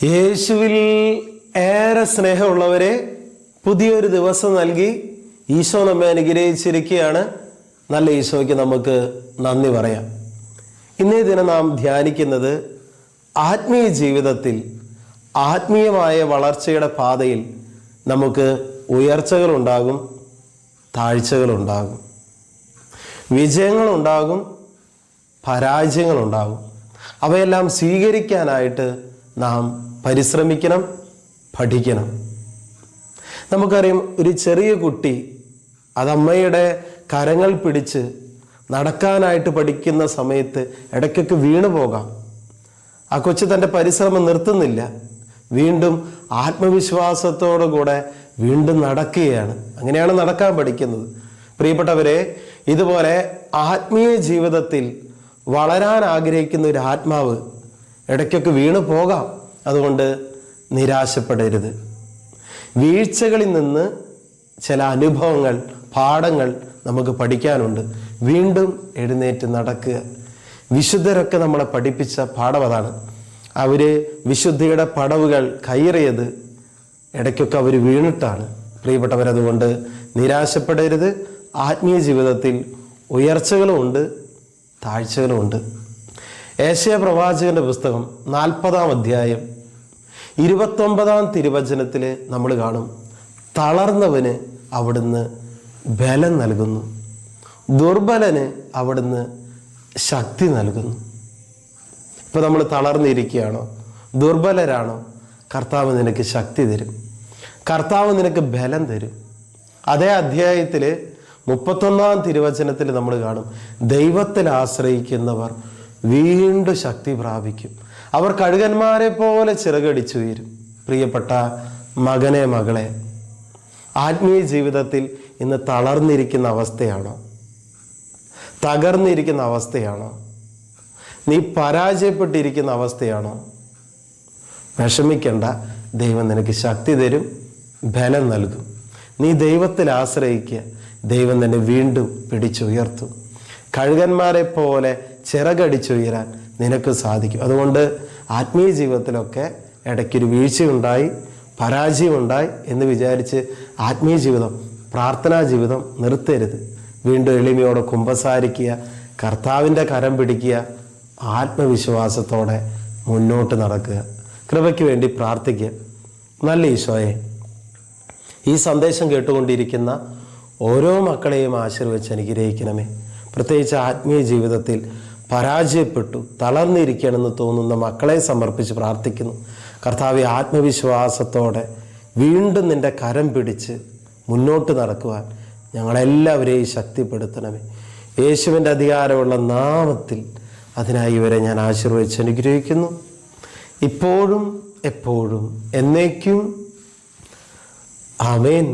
യേശുവിൽ ഏറെ സ്നേഹമുള്ളവരെ, പുതിയൊരു ദിവസം നൽകി ഈശോ നമ്മെ അനുഗ്രഹിച്ചിരിക്കുകയാണ്. നല്ല ഈശോയ്ക്ക് നമുക്ക് നന്ദി പറയാം. ഇന്നേ ദിനം നാം ധ്യാനിക്കുന്നത് ആത്മീയ ജീവിതത്തിൽ ആത്മീയമായ വളർച്ചയുടെ പാതയിൽ നമുക്ക് ഉയർച്ചകളുണ്ടാകും, താഴ്ചകളുണ്ടാകും, വിജയങ്ങളുണ്ടാകും, പരാജയങ്ങളുണ്ടാകും. അവയെല്ലാം സ്വീകരിക്കാനായിട്ട് നാം പരിശ്രമിക്കണം, പഠിക്കണം. നമുക്കറിയാം, ഒരു ചെറിയ കുട്ടി അതമ്മയുടെ കരങ്ങൾ പിടിച്ച് നടക്കാനായിട്ട് പഠിക്കുന്ന സമയത്ത് ഇടയ്ക്കൊക്കെ വീണു പോകാം. ആ കൊച്ചു തൻ്റെ പരിശ്രമം നിർത്തുന്നില്ല, വീണ്ടും ആത്മവിശ്വാസത്തോടു കൂടെ വീണ്ടും നടക്കുകയാണ്. അങ്ങനെയാണ് നടക്കാൻ പഠിക്കുന്നത്. പ്രിയപ്പെട്ടവരെ, ഇതുപോലെ ആത്മീയ ജീവിതത്തിൽ വളരാൻ ആഗ്രഹിക്കുന്ന ഒരു ആത്മാവ് ഇടയ്ക്കൊക്കെ വീണു പോകാം. അതുകൊണ്ട് നിരാശപ്പെടരുത്. വീഴ്ചകളിൽ നിന്ന് ചില അനുഭവങ്ങൾ, പാഠങ്ങൾ നമുക്ക് പഠിക്കാനുണ്ട്. വീണ്ടും എഴുന്നേറ്റ് നടക്കുക. വിശുദ്ധരൊക്കെ നമ്മളെ പഠിപ്പിച്ച പാഠം അതാണ്. അവർ വിശുദ്ധിയുടെ പടവുകൾ കയറിയത് ഇടയ്ക്കൊക്കെ അവർ വീണിട്ടാണ്. പ്രിയപ്പെട്ടവരതുകൊണ്ട് നിരാശപ്പെടരുത്. ആത്മീയ ജീവിതത്തിൽ ഉയർച്ചകളുമുണ്ട്, താഴ്ചകളുമുണ്ട്. ഏശയ്യാ പ്രവാചകന്റെ പുസ്തകം 40-ാം അധ്യായം 29-ാം തിരുവചനത്തിൽ നമ്മൾ കാണും, തളർന്നവന് അവിടുന്ന് ബലം നൽകുന്നു, ദുർബലന് അവിടുന്ന് ശക്തി നൽകുന്നു. ഇപ്പം നമ്മൾ തളർന്നിരിക്കുകയാണോ, ദുർബലരാണോ, കർത്താവ് നിനക്ക് ശക്തി തരും, കർത്താവ് നിനക്ക് ബലം തരും. അതേ അധ്യായത്തിൽ 31-ാം തിരുവചനത്തിൽ നമ്മൾ കാണും, ദൈവത്തിൽ ആശ്രയിക്കുന്നവർ വീണ്ടും ശക്തി പ്രാപിക്കും, അവർ കഴുകന്മാരെ പോലെ ചിറകടിച്ചുയരും. പ്രിയപ്പെട്ട മകനെ, മകളെ, ആത്മീയ ജീവിതത്തിൽ ഇന്ന് തളർന്നിരിക്കുന്ന അവസ്ഥയാണോ, തകർന്നിരിക്കുന്ന അവസ്ഥയാണോ, നീ പരാജയപ്പെട്ടിരിക്കുന്ന അവസ്ഥയാണോ? വിഷമിക്കേണ്ട, ദൈവം നിനക്ക് ശക്തി തരും, ബലം നൽകും. നീ ദൈവത്തിൽ ആശ്രയിക്കുക, ദൈവം തന്നെ വീണ്ടും പിടിച്ചുയർത്തും. കഴുകന്മാരെ പോലെ ചിറകടിച്ചുയരാൻ നിനക്ക് സാധിക്കും. അതുകൊണ്ട് ആത്മീയ ജീവിതത്തിലൊക്കെ ഇടയ്ക്കൊരു വീഴ്ചയുണ്ടായി, പരാജയമുണ്ടായി എന്ന് വിചാരിച്ച് ആത്മീയ ജീവിതം, പ്രാർത്ഥനാ ജീവിതം നിർത്തരുത്. വീണ്ടും എളിമയോടെ കുമ്പസാരിക്കുക, കർത്താവിൻ്റെ കരം പിടിക്കുക, ആത്മവിശ്വാസത്തോടെ മുന്നോട്ട് നടക്കുക. കൃപയ്ക്ക് വേണ്ടി പ്രാർത്ഥിക്കുക. നല്ല ഈശോയെ, ഈ സന്ദേശം കേട്ടുകൊണ്ടിരിക്കുന്ന ഓരോ മക്കളെയും ആശീർവദിച്ച് അനുഗ്രഹിക്കണമേ. പ്രത്യേകിച്ച് ആത്മീയ ജീവിതത്തിൽ പരാജയപ്പെട്ടു തളർന്നിരിക്കണമെന്ന് തോന്നുന്ന മക്കളെ സമർപ്പിച്ച് പ്രാർത്ഥിക്കുന്നു. കർത്താവെ, ആത്മവിശ്വാസത്തോടെ വീണ്ടും നിൻ്റെ കരം പിടിച്ച് മുന്നോട്ട് നടക്കുവാൻ ഞങ്ങളെല്ലാവരെയും ശക്തിപ്പെടുത്തണമേ. യേശുവിൻ്റെ അധികാരമുള്ള നാമത്തിൽ അതിനായി ഇവരെ ഞാൻ ആശീർവദിച്ച് അനുഗ്രഹിക്കുന്നു, ഇപ്പോഴും എപ്പോഴും എന്നേക്കും. ആമേൻ.